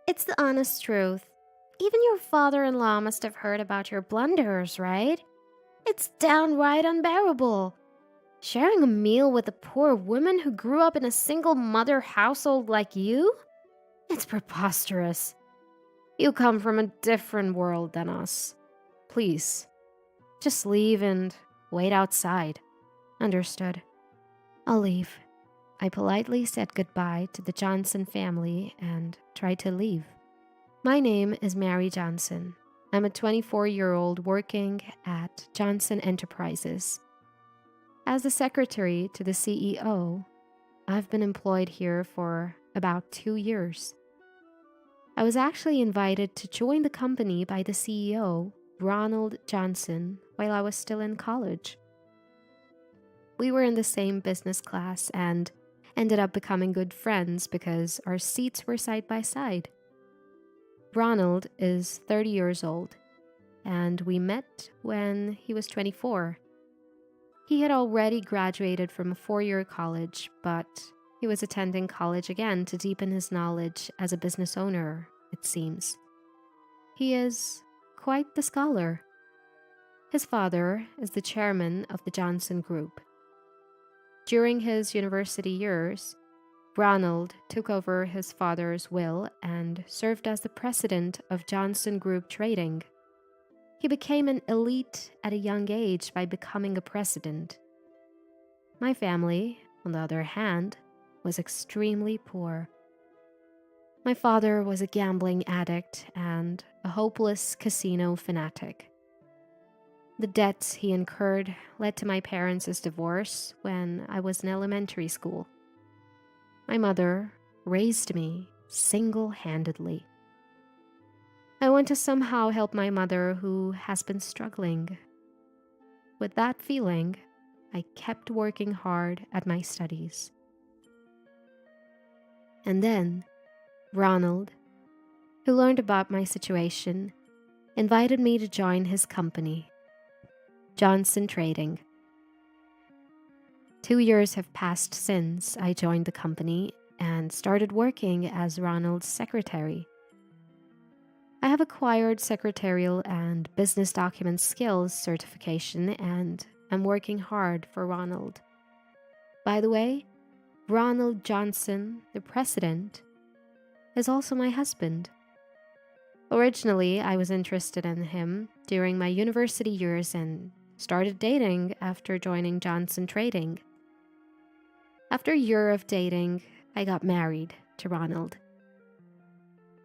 It's the honest truth. Even your father-in-law must have heard about your blunders, right? It's downright unbearable. Sharing a meal with a poor woman who grew up in a single mother household like you? It's preposterous. You come from a different world than us. Please, just leave and wait outside. Understood. I'll leave. I politely said goodbye to the Johnson family and tried to leave. My name is Mary Johnson. I'm a 24-year-old working at Johnson Enterprises. As the secretary to the CEO, I've been employed here for about 2 years. I was actually invited to join the company by the CEO, Ronald Johnson, while I was still in college. We were in the same business class and ended up becoming good friends because our seats were side by side. Ronald is 30 years old, and we met when he was 24. He had already graduated from a 4-year college, but he was attending college again to deepen his knowledge as a business owner, it seems. He is quite the scholar. His father is the chairman of the Johnson Group. During his university years, Ronald took over his father's will and served as the president of Johnson Group Trading. He became an elite at a young age by becoming a president. My family, on the other hand, was extremely poor. My father was a gambling addict and a hopeless casino fanatic. The debts he incurred led to my parents' divorce when I was in elementary school. My mother raised me single-handedly. I want to somehow help my mother who has been struggling. With that feeling, I kept working hard at my studies. And then, Ronald, who learned about my situation, invited me to join his company, Johnson Trading. 2 years have passed since I joined the company and started working as Ronald's secretary. I have acquired secretarial and business document skills certification and I'm working hard for Ronald. By the way, Ronald Johnson, the president, is also my husband. Originally, I was interested in him during my university years and started dating after joining Johnson Trading. After a year of dating, I got married to Ronald.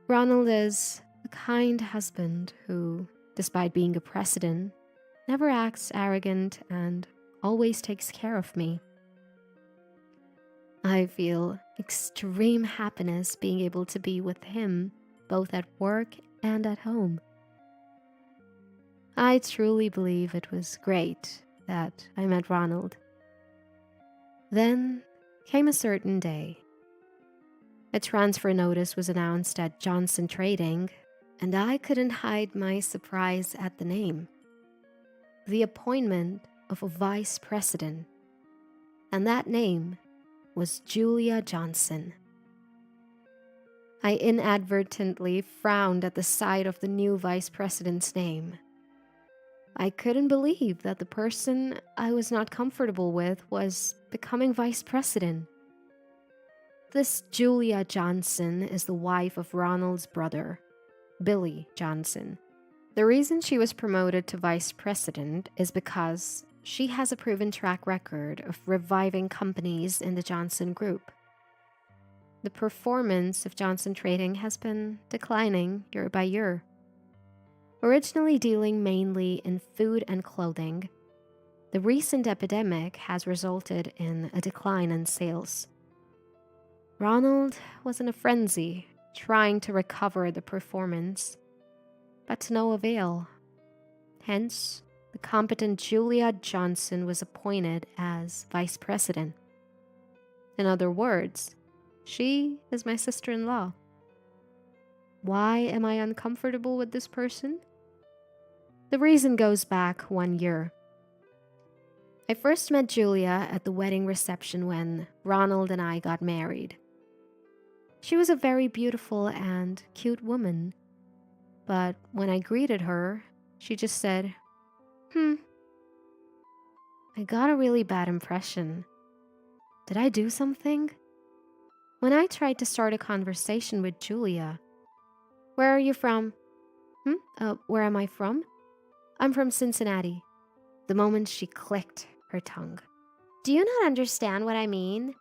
Ronald is a kind husband who, despite being a president, never acts arrogant and always takes care of me. I feel extreme happiness being able to be with him, both at work and at home. I truly believe it was great that I met Ronald. Then came a certain day. A transfer notice was announced at Johnson Trading, and I couldn't hide my surprise at the name. The appointment of a vice president, and that name was Julia Johnson. I inadvertently frowned at the sight of the new vice president's name. I couldn't believe that the person I was not comfortable with was becoming vice president. This Julia Johnson is the wife of Ronald's brother, Billy Johnson. The reason she was promoted to vice president is because she has a proven track record of reviving companies in the Johnson Group. The performance of Johnson Trading has been declining year by year. Originally dealing mainly in food and clothing, the recent epidemic has resulted in a decline in sales. Ronald was in a frenzy, trying to recover the performance, but to no avail. Hence, the competent Julia Johnson was appointed as vice president. In other words, she is my sister-in-law. Why am I uncomfortable with this person? The reason goes back 1 year. I first met Julia at the wedding reception when Ronald and I got married. She was a very beautiful and cute woman, but when I greeted her, she just said, "Hmm, I got a really bad impression. Did I do something?" When I tried to start a conversation with Julia, "Where are you from?" Where am I from? "I'm from Cincinnati." The moment she clicked her tongue. "Do you not understand what I mean?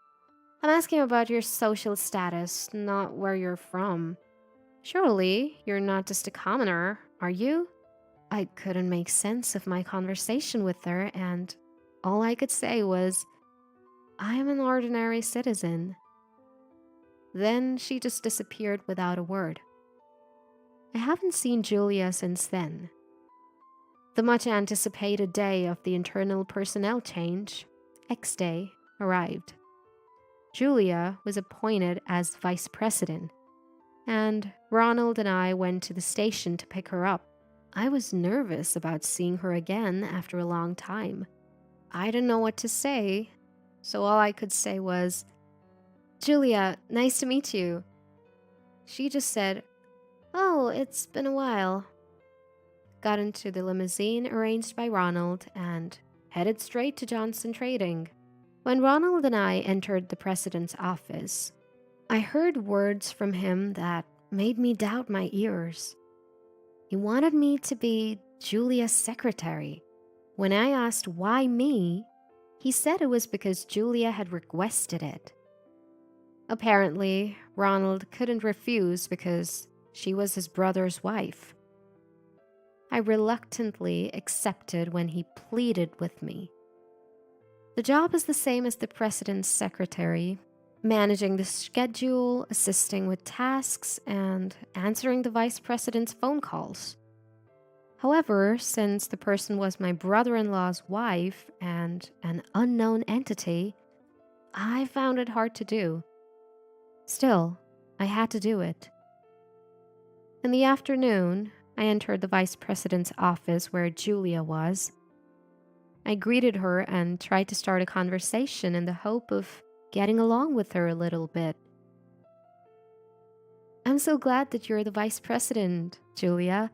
I'm asking about your social status, not where you're from. Surely you're not just a commoner, are you?" I couldn't make sense of my conversation with her, and all I could say was, "I am an ordinary citizen." Then she just disappeared without a word. I haven't seen Julia since then. The much anticipated day of the internal personnel change, X Day, arrived. Julia was appointed as vice president, and Ronald and I went to the station to pick her up. I was nervous about seeing her again after a long time. I didn't know what to say, so all I could say was, "Julia, nice to meet you." She just said, "Oh, it's been a while." Got into the limousine arranged by Ronald and headed straight to Johnson Trading. When Ronald and I entered the president's office, I heard words from him that made me doubt my ears. He wanted me to be Julia's secretary. When I asked why me, he said it was because Julia had requested it. Apparently, Ronald couldn't refuse because she was his brother's wife. I reluctantly accepted when he pleaded with me. The job is the same as the president's secretary, managing the schedule, assisting with tasks, and answering the vice president's phone calls. However, since the person was my brother-in-law's wife and an unknown entity, I found it hard to do. Still, I had to do it. In the afternoon, I entered the vice president's office where Julia was. I greeted her and tried to start a conversation in the hope of getting along with her a little bit. "I'm so glad that you're the vice president, Julia.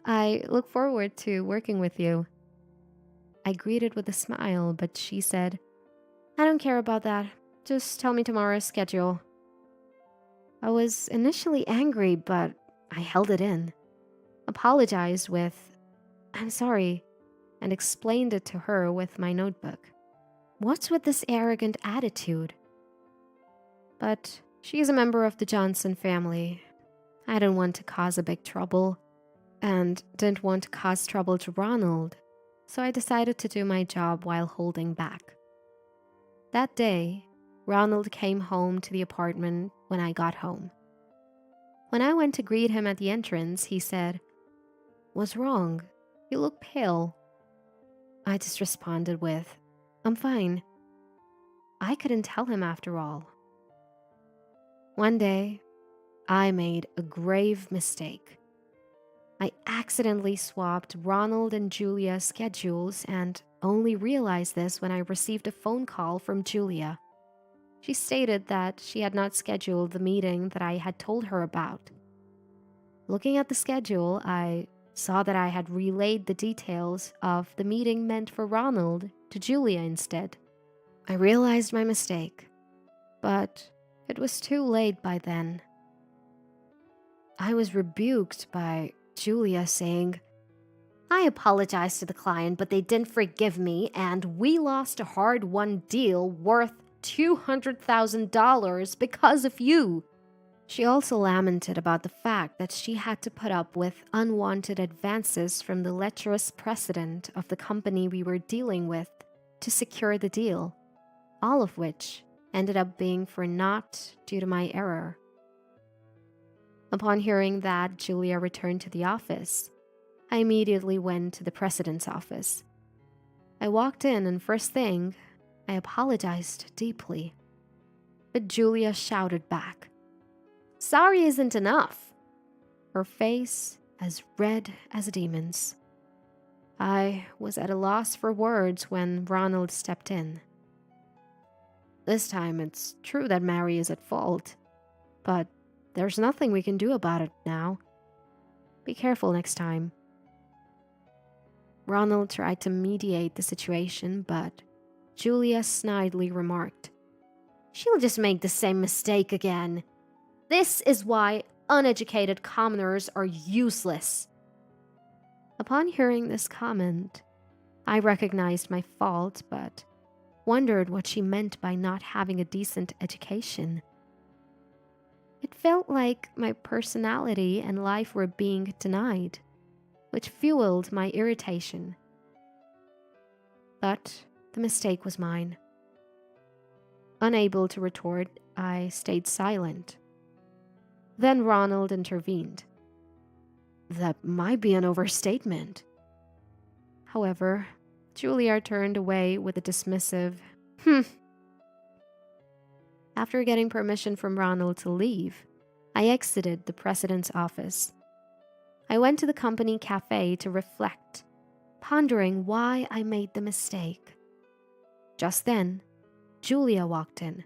I look forward to working with you." I greeted with a smile, but she said, "I don't care about that. Just tell me tomorrow's schedule." I was initially angry, but I held it in, apologized with, "I'm sorry," and explained it to her with my notebook. What's with this arrogant attitude? But she is a member of the Johnson family. I didn't want to cause a big trouble, and didn't want to cause trouble to Ronald, so I decided to do my job while holding back. That day, Ronald came home to the apartment when I got home. When I went to greet him at the entrance, he said, "What's wrong? You look pale." I just responded with, "I'm fine." I couldn't tell him after all. One day, I made a grave mistake. I accidentally swapped Ronald and Julia's schedules and only realized this when I received a phone call from Julia. She stated that she had not scheduled the meeting that I had told her about. Looking at the schedule, I saw that I had relayed the details of the meeting meant for Ronald to Julia instead. I realized my mistake, but it was too late by then. I was rebuked by Julia saying, "I apologized to the client, but they didn't forgive me, and we lost a hard-won deal worth $200,000 because of you." She also lamented about the fact that she had to put up with unwanted advances from the lecherous president of the company we were dealing with to secure the deal, all of which ended up being for naught due to my error. Upon hearing that, Julia returned to the office. I immediately went to the president's office. I walked in, and first thing, I apologized deeply. But Julia shouted back, "Sorry isn't enough," her face as red as a demon's. I was at a loss for words when Ronald stepped in. "This time it's true that Mary is at fault. but there's nothing we can do about it now. Be careful next time. Ronald tried to mediate the situation, but Julia snidely remarked, "She'll just make the same mistake again. This is why uneducated commoners are useless." Upon hearing this comment, I recognized my fault, but wondered what she meant by not having a decent education. It felt like my personality and life were being denied, which fueled my irritation. But the mistake was mine. Unable to retort, I stayed silent. Then Ronald intervened. "That might be an overstatement." However, Julia turned away with a dismissive, After getting permission from Ronald to leave, I exited the president's office. I went to the company cafe to reflect, pondering why I made the mistake. Just then, Julia walked in.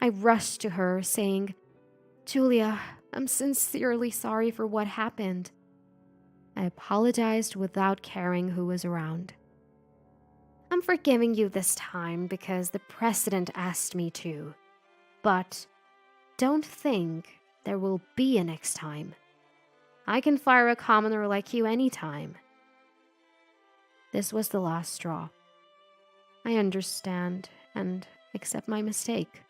I rushed to her, saying, "Julia, I'm sincerely sorry for what happened." I apologized without caring who was around. "I'm forgiving you this time because the president asked me to. But don't think there will be a next time. I can fire a commoner like you anytime." This was the last straw. I understand and accept my mistake.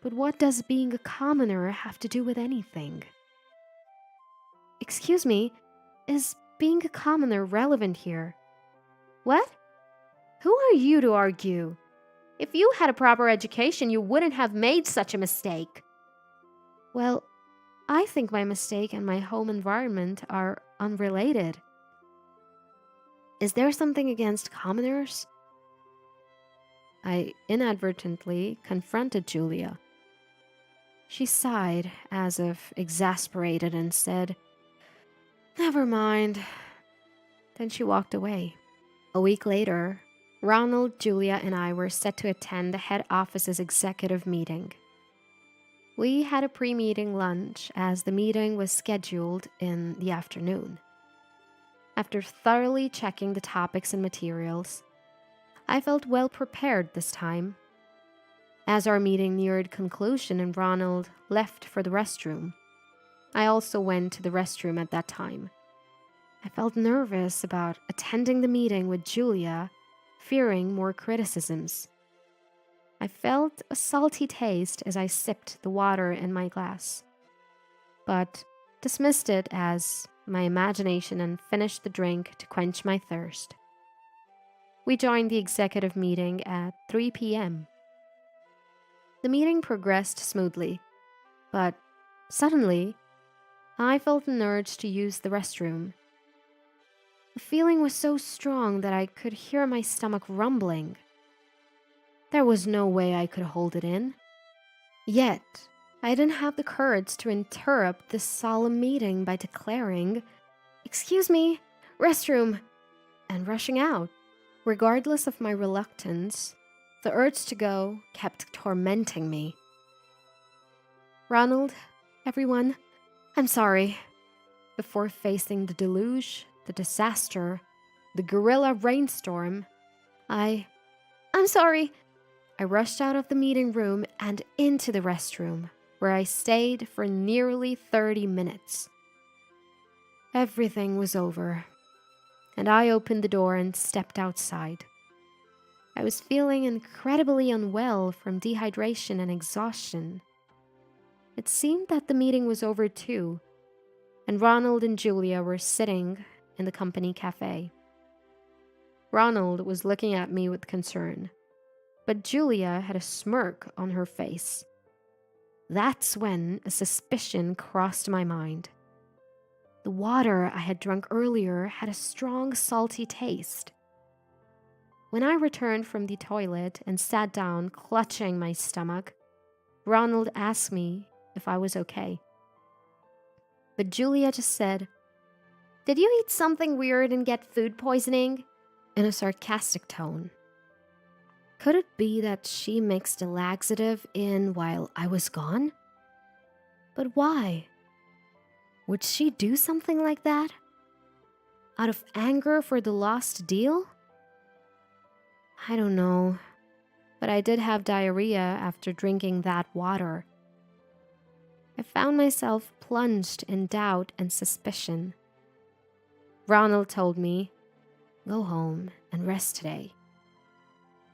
But what does being a commoner have to do with anything? Excuse me, is being a commoner relevant here? What? Who are you to argue? If you had a proper education, you wouldn't have made such a mistake. Well, I think my mistake and my home environment are unrelated. Is there something against commoners? I inadvertently confronted Julia. She sighed as if exasperated and said, "Never mind." Then she walked away. A week later, Ronald, Julia, and I were set to attend the head office's executive meeting. We had a pre-meeting lunch as the meeting was scheduled in the afternoon. After thoroughly checking the topics and materials, I felt well prepared this time. As our meeting neared conclusion and Ronald left for the restroom, I also went to the restroom at that time. I felt nervous about attending the meeting with Julia, fearing more criticisms. I felt a salty taste as I sipped the water in my glass, but dismissed it as my imagination and finished the drink to quench my thirst. We joined the executive meeting at 3 p.m. The meeting progressed smoothly, but suddenly, I felt an urge to use the restroom. The feeling was so strong that I could hear my stomach rumbling. There was no way I could hold it in. Yet, I didn't have the courage to interrupt this solemn meeting by declaring, "Excuse me, restroom," and rushing out. Regardless of my reluctance, the urge to go kept tormenting me. "Ronald, everyone, I'm sorry." Before facing the deluge, the disaster, the guerrilla rainstorm, I'm sorry. I rushed out of the meeting room and into the restroom, where I stayed for nearly 30 minutes. Everything was over, and I opened the door and stepped outside. I was feeling incredibly unwell from dehydration and exhaustion. It seemed that the meeting was over too, and Ronald and Julia were sitting in the company cafe. Ronald was looking at me with concern, but Julia had a smirk on her face. That's when a suspicion crossed my mind. The water I had drunk earlier had a strong, salty taste. When I returned from the toilet and sat down, clutching my stomach, Ronald asked me if I was okay. But Julia just said, "Did you eat something weird and get food poisoning?" in a sarcastic tone. Could it be that she mixed a laxative in while I was gone? But why? Would she do something like that? Out of anger for the lost deal? I don't know, but I did have diarrhea after drinking that water. I found myself plunged in doubt and suspicion. Ronald told me, "Go home and rest today."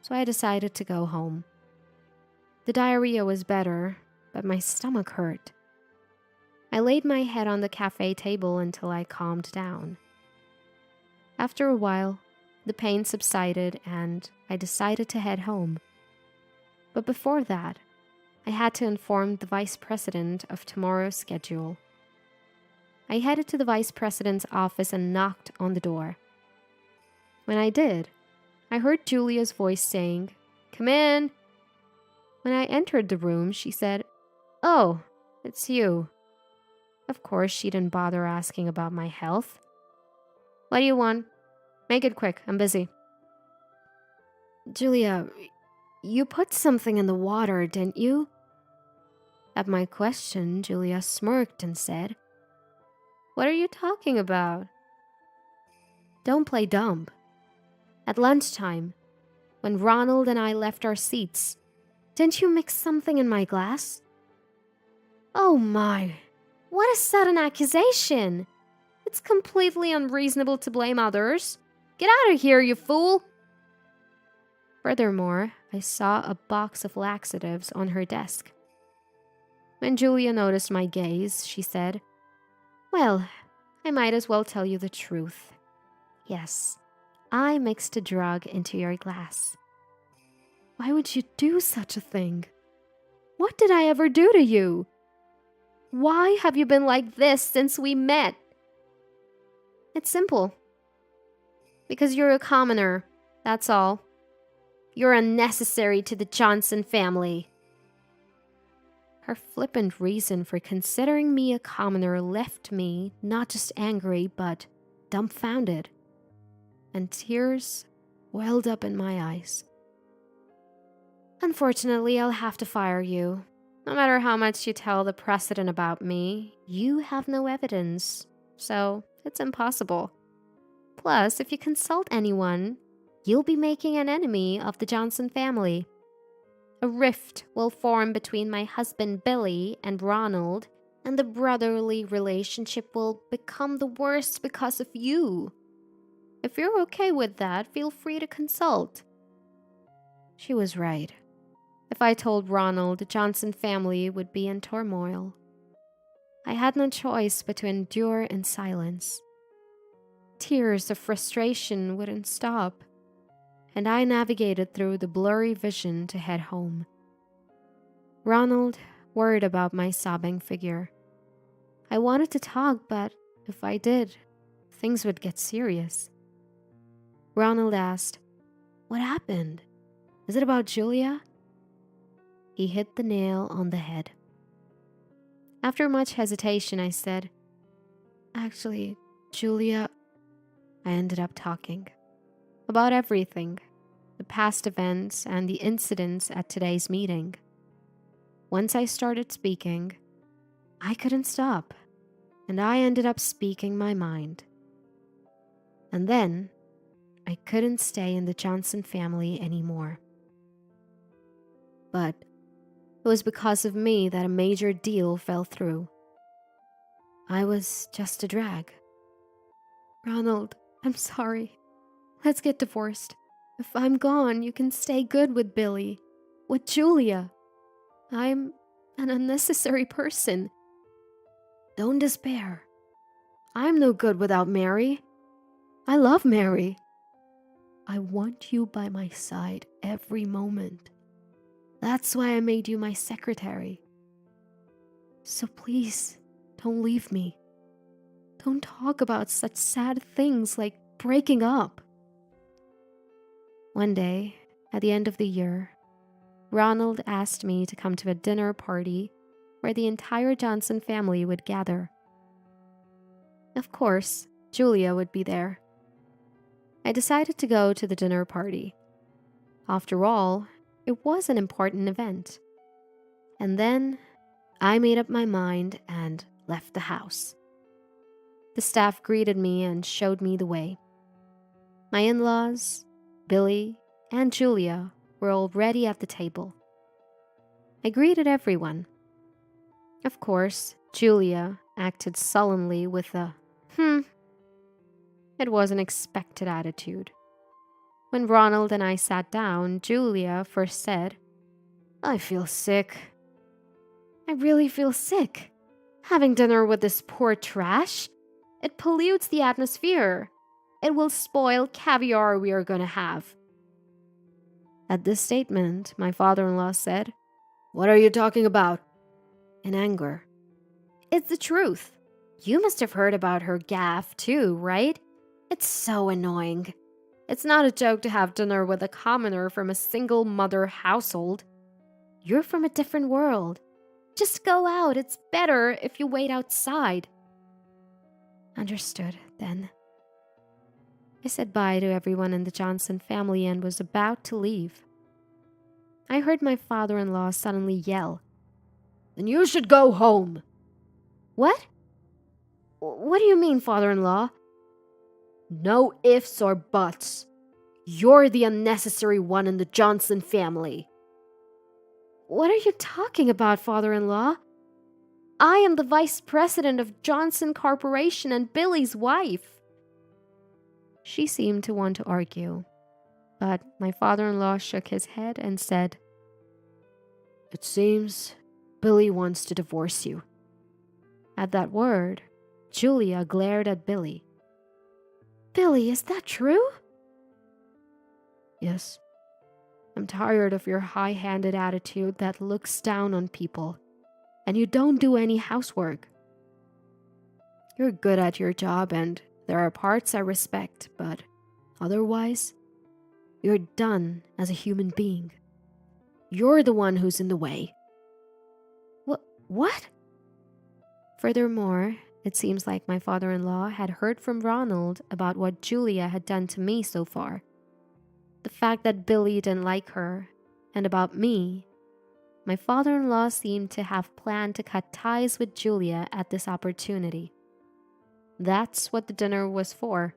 So I decided to go home. The diarrhea was better, but my stomach hurt. I laid my head on the cafe table until I calmed down. After a while, the pain subsided and I decided to head home. But before that, I had to inform the vice president of tomorrow's schedule. I headed to the vice president's office and knocked on the door. When I did, I heard Julia's voice saying, "Come in." When I entered the room, she said, "Oh, it's you." Of course, she didn't bother asking about my health. "What do you want? Make it quick, I'm busy." "Julia, you put something in the water, didn't you?" At my question, Julia smirked and said, "What are you talking about?" "Don't play dumb. At lunchtime, when Ronald and I left our seats, didn't you mix something in my glass?" "Oh my, what a sudden accusation! It's completely unreasonable to blame others. Get out of here, you fool!" Furthermore, I saw a box of laxatives on her desk. When Julia noticed my gaze, she said, "Well, I might as well tell you the truth. Yes, I mixed a drug into your glass." "Why would you do such a thing? What did I ever do to you? Why have you been like this since we met?" "It's simple. Because you're a commoner, that's all. You're unnecessary to the Johnson family." Her flippant reason for considering me a commoner left me not just angry, but dumbfounded. And tears welled up in my eyes. "Unfortunately, I'll have to fire you. No matter how much you tell the president about me, you have no evidence, so it's impossible. Plus, if you consult anyone, you'll be making an enemy of the Johnson family. A rift will form between my husband Billy and Ronald, and the brotherly relationship will become the worst because of you. If you're okay with that, feel free to consult." She was right. If I told Ronald, the Johnson family would be in turmoil. I had no choice but to endure in silence. Tears of frustration wouldn't stop, and I navigated through the blurry vision to head home. Ronald worried about my sobbing figure. I wanted to talk, but if I did, things would get serious. Ronald asked, "What happened? Is it about Julia?" He hit the nail on the head. After much hesitation, I said, "Actually, Julia..." I ended up talking about everything, the past events and the incidents at today's meeting. Once I started speaking, I couldn't stop, and I ended up speaking my mind. And then, I couldn't stay in the Johnson family anymore. But it was because of me that a major deal fell through. I was just a drag. "Ronald, I'm sorry. Let's get divorced. If I'm gone, you can stay good with Billy, with Julia. I'm an unnecessary person." "Don't despair. I'm no good without Mary. I love Mary. I want you by my side every moment. That's why I made you my secretary. So please, don't leave me. Don't talk about such sad things like breaking up." One day, at the end of the year, Ronald asked me to come to a dinner party where the entire Johnson family would gather. Of course, Julia would be there. I decided to go to the dinner party. After all, it was an important event. And then I made up my mind and left the house. The staff greeted me and showed me the way. My in-laws, Billy, and Julia were already at the table. I greeted everyone. Of course, Julia acted sullenly with a, It was an expected attitude. When Ronald and I sat down, Julia first said, "I feel sick." "I really feel sick. Having dinner with this poor trash? It pollutes the atmosphere. It will spoil caviar we are going to have." At this statement, my father-in-law said, "What are you talking about?" in anger. "It's the truth. You must have heard about her gaffe too, right? It's so annoying. It's not a joke to have dinner with a commoner from a single mother household. You're from a different world. Just go out. It's better if you wait outside." Understood, then. I said bye to everyone in the Johnson family and was about to leave. I heard my father-in-law suddenly yell, "Then you should go home." "What? What do you mean, father-in-law?" "No ifs or buts. You're the unnecessary one in the Johnson family." "What are you talking about, father-in-law? I am the vice president of Johnson Corporation and Billy's wife." She seemed to want to argue, but my father-in-law shook his head and said, "It seems Billy wants to divorce you." At that word, Julia glared at Billy. "Billy, is that true?" "Yes. I'm tired of your high-handed attitude that looks down on people, and you don't do any housework. You're good at your job and there are parts I respect, but otherwise, you're done as a human being. You're the one who's in the way." What? Furthermore, it seems like my father-in-law had heard from Ronald about what Julia had done to me so far. The fact that Billy didn't like her, and about me. My father-in-law seemed to have planned to cut ties with Julia at this opportunity. That's what the dinner was for.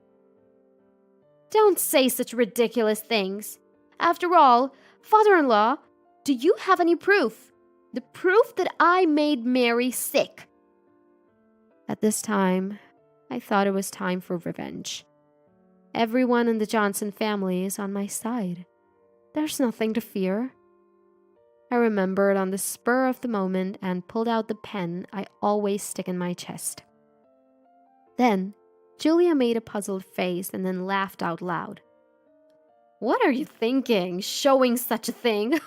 "Don't say such ridiculous things. After all, father-in-law, do you have any proof? The proof that I made Mary sick." At this time, I thought it was time for revenge. Everyone in the Johnson family is on my side. There's nothing to fear. I remembered on the spur of the moment and pulled out the pen I always stick in my chest. Then, Julia made a puzzled face and then laughed out loud. "What are you thinking, showing such a thing?"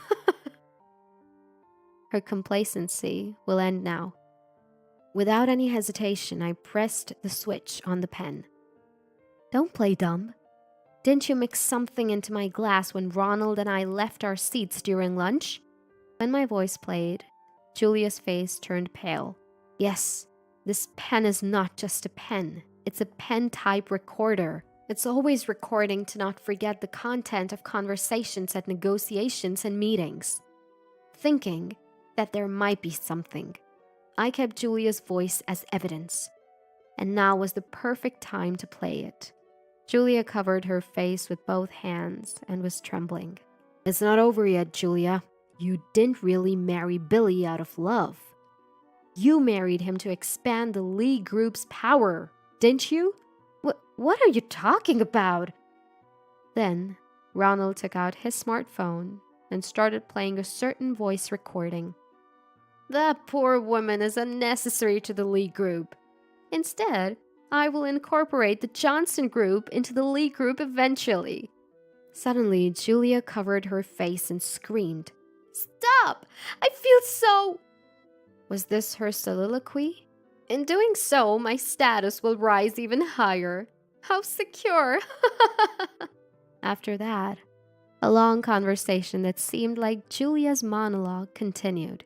Her complacency will end now. Without any hesitation, I pressed the switch on the pen. "Don't play dumb. Didn't you mix something into my glass when Ronald and I left our seats during lunch?" When my voice played, Julia's face turned pale. "Yes, this pen is not just a pen. It's a pen-type recorder. It's always recording to not forget the content of conversations at negotiations and meetings." Thinking that there might be something, I kept Julia's voice as evidence, and now was the perfect time to play it. Julia covered her face with both hands and was trembling. "It's not over yet, Julia. You didn't really marry Billy out of love. You married him to expand the Lee Group's power, didn't you?" What are you talking about?" Then, Ronald took out his smartphone and started playing a certain voice recording. "That poor woman is unnecessary to the Lee Group. Instead, I will incorporate the Johnson Group into the Lee Group eventually." Suddenly, Julia covered her face and screamed, "Stop! I feel so..." Was this her soliloquy? "In doing so, my status will rise even higher. How secure." After that, a long conversation that seemed like Julia's monologue continued.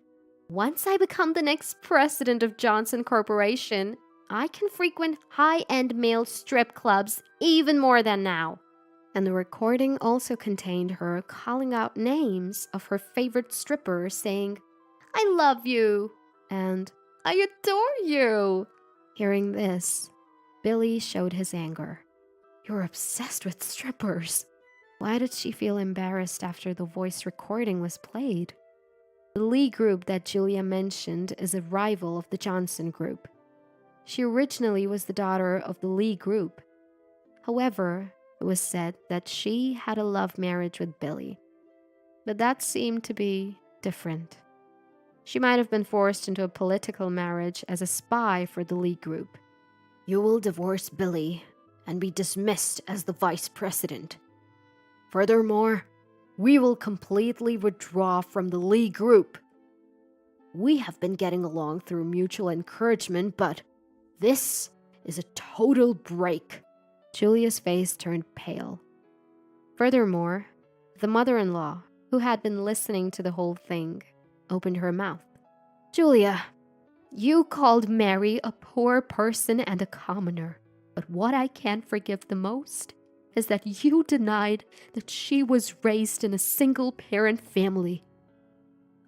"Once I become the next president of Johnson Corporation, I can frequent high-end male strip clubs even more than now." And the recording also contained her calling out names of her favorite strippers, saying, "I love you. and "I adore you." Hearing this, Billy showed his anger. "You're obsessed with strippers." Why did she feel embarrassed after the voice recording was played? The Lee group that Julia mentioned is a rival of the Johnson group. She originally was the daughter of the Lee group. However, it was said that she had a love marriage with Billy. But that seemed to be different. She might have been forced into a political marriage as a spy for the Lee group. "You will divorce Billy and be dismissed as the vice president. Furthermore, we will completely withdraw from the Lee group. We have been getting along through mutual encouragement, but this is a total break." Julia's face turned pale. Furthermore, the mother-in-law, who had been listening to the whole thing, opened her mouth. "Julia, you called Mary a poor person and a commoner, but what I can't forgive the most is that you denied that she was raised in a single-parent family.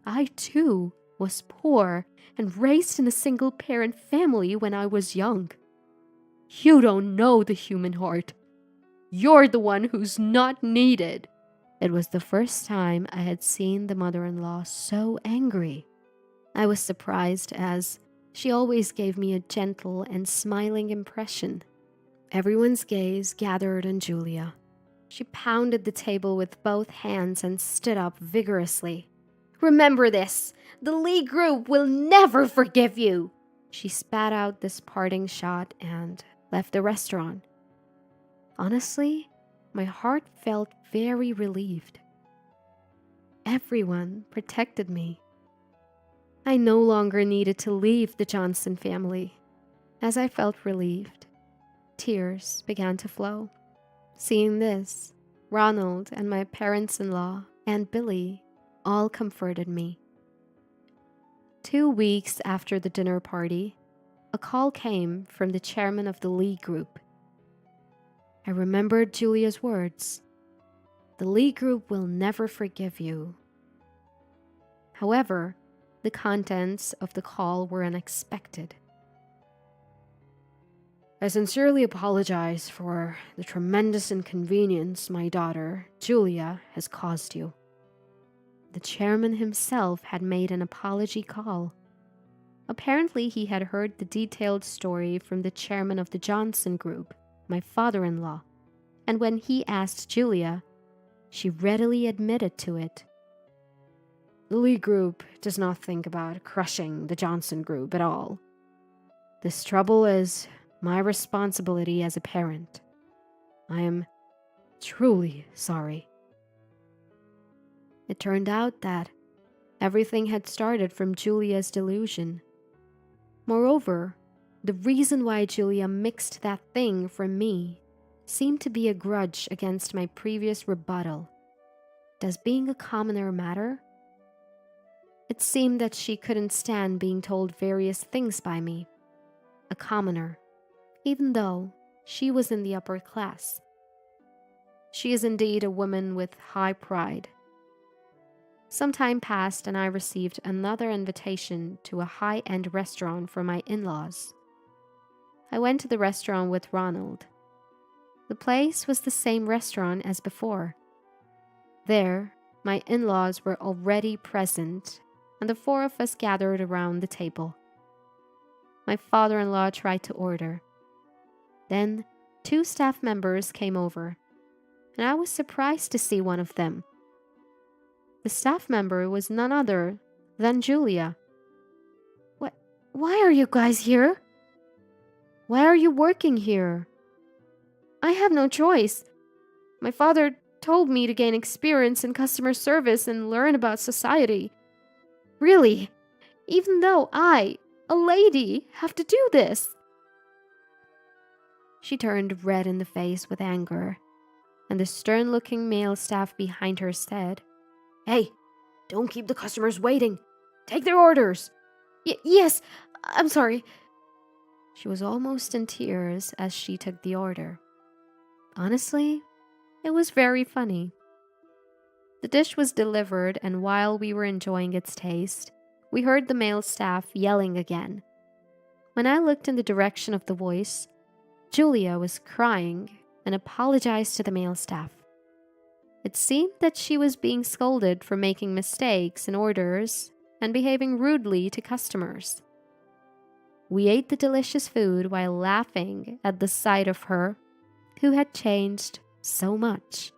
I, too, was poor and raised in a single-parent family when I was young. You don't know the human heart. You're the one who's not needed." It was the first time I had seen the mother-in-law so angry. I was surprised, as she always gave me a gentle and smiling impression. Everyone's gaze gathered on Julia. She pounded the table with both hands and stood up vigorously. "Remember this! The Lee group will never forgive you!" She spat out this parting shot and left the restaurant. Honestly, my heart felt very relieved. Everyone protected me. I no longer needed to leave the Johnson family. As I felt relieved, tears began to flow. Seeing this, Ronald and my parents-in-law and Billy all comforted me. 2 weeks after the dinner party, a call came from the chairman of the Lee group. I remembered Julia's words. "The Lee group will never forgive you." However, the contents of the call were unexpected. "I sincerely apologize for the tremendous inconvenience my daughter, Julia, has caused you." The chairman himself had made an apology call. Apparently, he had heard the detailed story from the chairman of the Johnson group, my father-in-law, and when he asked Julia, she readily admitted to it. "The Lee group does not think about crushing the Johnson group at all. This trouble is my responsibility as a parent. I am truly sorry." It turned out that everything had started from Julia's delusion. Moreover, the reason why Julia mixed that thing from me seemed to be a grudge against my previous rebuttal. Does being a commoner matter? It seemed that she couldn't stand being told various things by me. A commoner, even though she was in the upper class. She is indeed a woman with high pride. Some time passed and I received another invitation to a high-end restaurant for my in-laws. I went to the restaurant with Ronald. The place was the same restaurant as before. There, my in-laws were already present, and the 4 of us gathered around the table. My father-in-law tried to order. Then 2 staff members came over, and I was surprised to see one of them. The staff member was none other than Julia. Why are you guys here? Why are you working here?" "I have no choice. My father told me to gain experience in customer service and learn about society. Really, even though I, a lady, have to do this." She turned red in the face with anger, and the stern-looking male staff behind her said, "Hey, don't keep the customers waiting. Take their orders." Yes, I'm sorry." She was almost in tears as she took the order. Honestly, it was very funny. The dish was delivered, and while we were enjoying its taste, we heard the male staff yelling again. When I looked in the direction of the voice, Julia was crying and apologized to the male staff. It seemed that she was being scolded for making mistakes in orders and behaving rudely to customers. We ate the delicious food while laughing at the sight of her, who had changed so much.